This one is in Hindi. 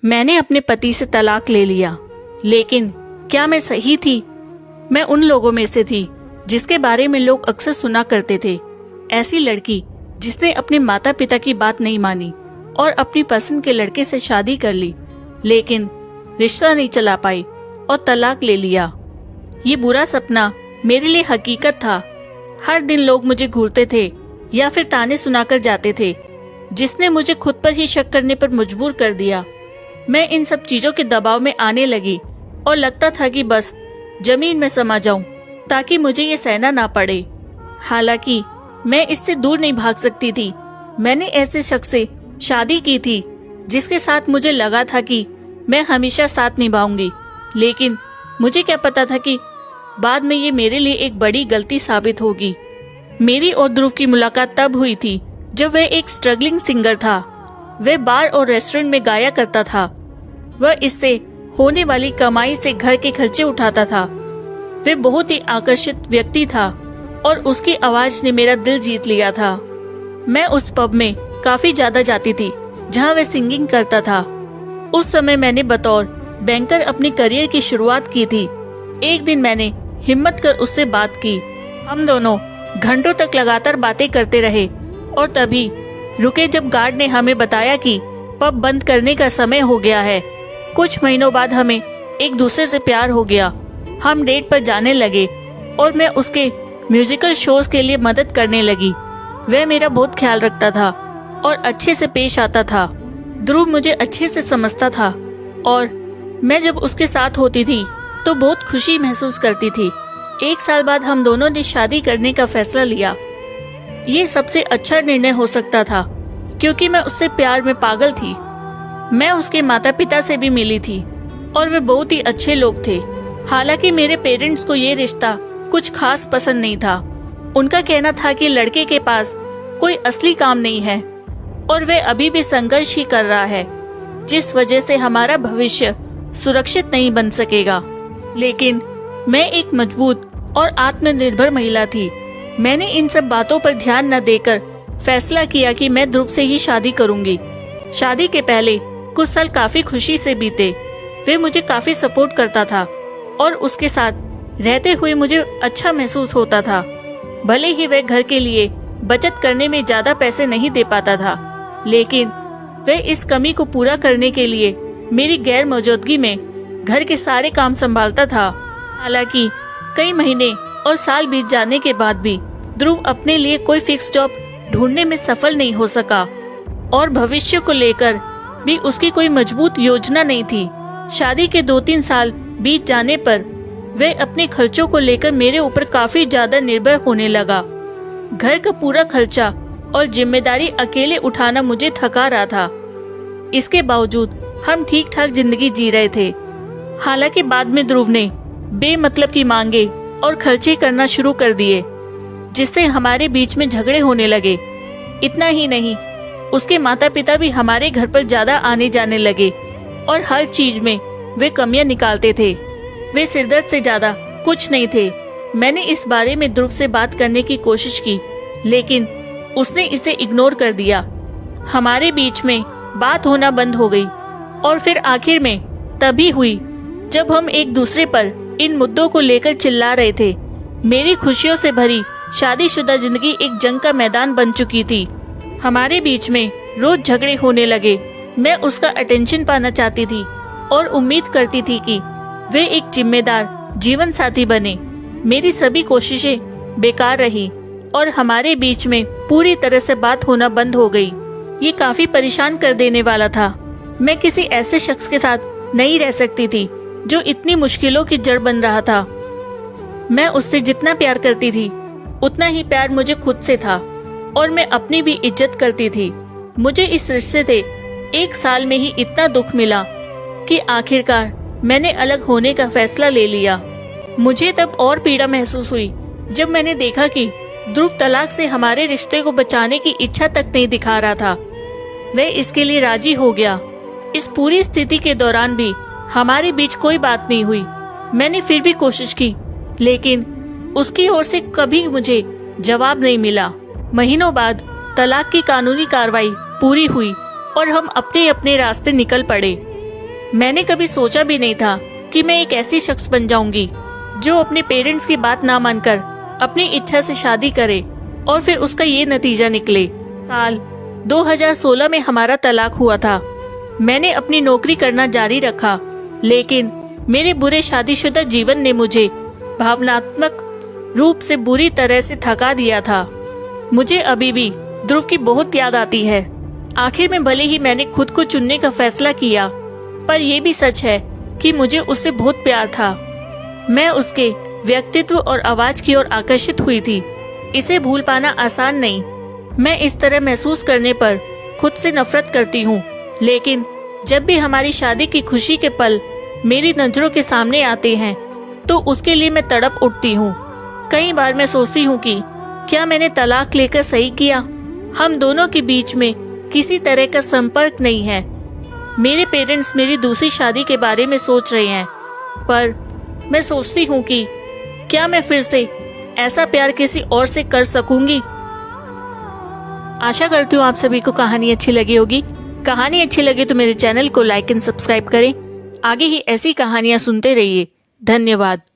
मैंने अपने पति से तलाक ले लिया, लेकिन क्या मैं सही थी? मैं उन लोगों में से थी जिसके बारे में लोग अक्सर सुना करते थे। ऐसी लड़की जिसने अपने माता पिता की बात नहीं मानी और अपनी पसंद के लड़के से शादी कर ली, लेकिन रिश्ता नहीं चला पाई और तलाक ले लिया। ये बुरा सपना मेरे लिए हकीकत था। हर दिन लोग मुझे घूरते थे या फिर ताने सुनाकर जाते थे, जिसने मुझे खुद पर ही शक करने पर मजबूर कर दिया। मैं इन सब चीजों के दबाव में आने लगी और लगता था कि बस जमीन में समा जाऊं ताकि मुझे ये सहना ना पड़े। हालांकि मैं इससे दूर नहीं भाग सकती थी। मैंने ऐसे शख्स से शादी की थी जिसके साथ मुझे लगा था कि मैं हमेशा साथ निभाऊंगी, लेकिन मुझे क्या पता था कि बाद में ये मेरे लिए एक बड़ी गलती साबित होगी। मेरी और ध्रुव की मुलाकात तब हुई थी जब वह एक स्ट्रगलिंग सिंगर था। वह बार और रेस्टोरेंट में गाया करता था। वह इससे होने वाली कमाई से घर के खर्चे उठाता था। वह बहुत ही आकर्षित व्यक्ति था और उसकी आवाज ने मेरा दिल जीत लिया था। मैं उस पब में काफी ज्यादा जाती थी जहां वह सिंगिंग करता था। उस समय मैंने बतौर बैंकर अपने करियर की शुरुआत की थी। एक दिन मैंने हिम्मत कर उससे बात की। हम दोनों घंटों तक लगातार बातें करते रहे और तभी रुके जब गार्ड ने हमें बताया कि पब बंद करने का समय हो गया है। कुछ महीनों बाद हमें एक दूसरे से प्यार हो गया। हम डेट पर जाने लगे और मैं उसके म्यूजिकल शोज के लिए मदद करने लगी। वह मेरा बहुत ख्याल रखता था और अच्छे से पेश आता था। ध्रुव मुझे अच्छे से समझता था और मैं जब उसके साथ होती थी तो बहुत खुशी महसूस करती थी। 1 साल बाद हम दोनों ने शादी करने का फैसला लिया। ये सबसे अच्छा निर्णय हो सकता था क्योंकि मैं उससे प्यार में पागल थी। मैं उसके माता पिता से भी मिली थी और वे बहुत ही अच्छे लोग थे। हालांकि मेरे पेरेंट्स को ये रिश्ता कुछ खास पसंद नहीं था। उनका कहना था कि लड़के के पास कोई असली काम नहीं है और वह अभी भी संघर्ष ही कर रहा है, जिस वजह से हमारा भविष्य सुरक्षित नहीं बन सकेगा। लेकिन मैं एक मजबूत और आत्मनिर्भर महिला थी। मैंने इन सब बातों पर ध्यान न देकर फैसला किया कि मैं ध्रुव से ही शादी करूंगी। शादी के पहले कुछ साल काफी खुशी से बीते। वे मुझे काफी सपोर्ट करता था और उसके साथ रहते हुए मुझे अच्छा महसूस होता था। भले ही वह घर के लिए बचत करने में ज्यादा पैसे नहीं दे पाता था, लेकिन वह इस कमी को पूरा करने के लिए मेरी गैर मौजूदगी में घर के सारे काम संभालता था। हालांकि कई महीने और साल बीत जाने के बाद भी ध्रुव अपने लिए कोई फिक्स जॉब ढूंढने में सफल नहीं हो सका और भविष्य को लेकर भी उसकी कोई मजबूत योजना नहीं थी। शादी के 2-3 साल बीत जाने पर वह अपने खर्चों को लेकर मेरे ऊपर काफी ज्यादा निर्भर होने लगा। घर का पूरा खर्चा और जिम्मेदारी अकेले उठाना मुझे थका रहा था। इसके बावजूद हम ठीक ठाक जिंदगी जी रहे थे। हालांकि बाद में ध्रुव ने बेमतलब की मांगे और खर्चे करना शुरू कर दिए, जिससे हमारे बीच में झगड़े होने लगे। इतना ही नहीं, उसके माता पिता भी हमारे घर पर ज्यादा आने जाने लगे और हर चीज में वे कमियां निकालते थे। वे सिरदर्द से ज्यादा कुछ नहीं थे। मैंने इस बारे में ध्रुव से बात करने की कोशिश की, लेकिन उसने इसे इग्नोर कर दिया। हमारे बीच में बात होना बंद हो गई और फिर आखिर में तभी हुई जब हम एक दूसरे पर इन मुद्दों को लेकर चिल्ला रहे थे। मेरी खुशियों से भरी शादीशुदा जिंदगी एक जंग का मैदान बन चुकी थी। हमारे बीच में रोज झगड़े होने लगे। मैं उसका अटेंशन पाना चाहती थी और उम्मीद करती थी कि वे एक जिम्मेदार जीवन साथी बने। मेरी सभी कोशिशें बेकार रही और हमारे बीच में पूरी तरह से बात होना बंद हो गई। ये काफी परेशान कर देने वाला था। मैं किसी ऐसे शख्स के साथ नहीं रह सकती थी जो इतनी मुश्किलों की जड़ बन रहा था। मैं उससे जितना प्यार करती थी उतना ही प्यार मुझे खुद से था और मैं अपनी भी इज्जत करती थी। मुझे इस रिश्ते से 1 साल में ही इतना दुख मिला कि आखिरकार मैंने अलग होने का फैसला ले लिया। मुझे तब और पीड़ा महसूस हुई जब मैंने देखा कि ध्रुव तलाक से हमारे रिश्ते को बचाने की इच्छा तक नहीं दिखा रहा था। वह इसके लिए राजी हो गया। इस पूरी स्थिति के दौरान भी हमारे बीच कोई बात नहीं हुई। मैंने फिर भी कोशिश की, लेकिन उसकी ओर से कभी मुझे जवाब नहीं मिला। महीनों बाद तलाक की कानूनी कार्रवाई पूरी हुई और हम अपने अपने रास्ते निकल पड़े। मैंने कभी सोचा भी नहीं था कि मैं एक ऐसी शख्स बन जाऊंगी जो अपने पेरेंट्स की बात ना मानकर अपनी इच्छा से शादी करे और फिर उसका ये नतीजा निकले। साल 2016 में हमारा तलाक हुआ था। मैंने अपनी नौकरी करना जारी रखा, लेकिन मेरे बुरे शादीशुदा जीवन ने मुझे भावनात्मक रूप से बुरी तरह से थका दिया था। मुझे अभी भी ध्रुव की बहुत याद आती है। आखिर में भले ही मैंने खुद को चुनने का फैसला किया, पर यह भी सच है कि मुझे उससे बहुत प्यार था। मैं उसके व्यक्तित्व और आवाज की ओर आकर्षित हुई थी। इसे भूल पाना आसान नहीं। मैं इस तरह महसूस करने पर खुद से नफरत करती हूँ, लेकिन जब भी हमारी शादी की खुशी के पल मेरी नजरों के सामने आते हैं तो उसके लिए मैं तड़प उठती हूँ। कई बार मैं सोचती हूँ कि क्या मैंने तलाक लेकर सही किया। हम दोनों के बीच में किसी तरह का संपर्क नहीं है। मेरे पेरेंट्स मेरी दूसरी शादी के बारे में सोच रहे हैं, पर मैं सोचती हूँ कि क्या मैं फिर से ऐसा प्यार किसी और से कर सकूंगी। आशा करती हूँ आप सभी को कहानी अच्छी लगी होगी। कहानी अच्छी लगी तो मेरे चैनल को लाइक एंड सब्सक्राइब करें। आगे ही ऐसी कहानियां सुनते रहिए। धन्यवाद।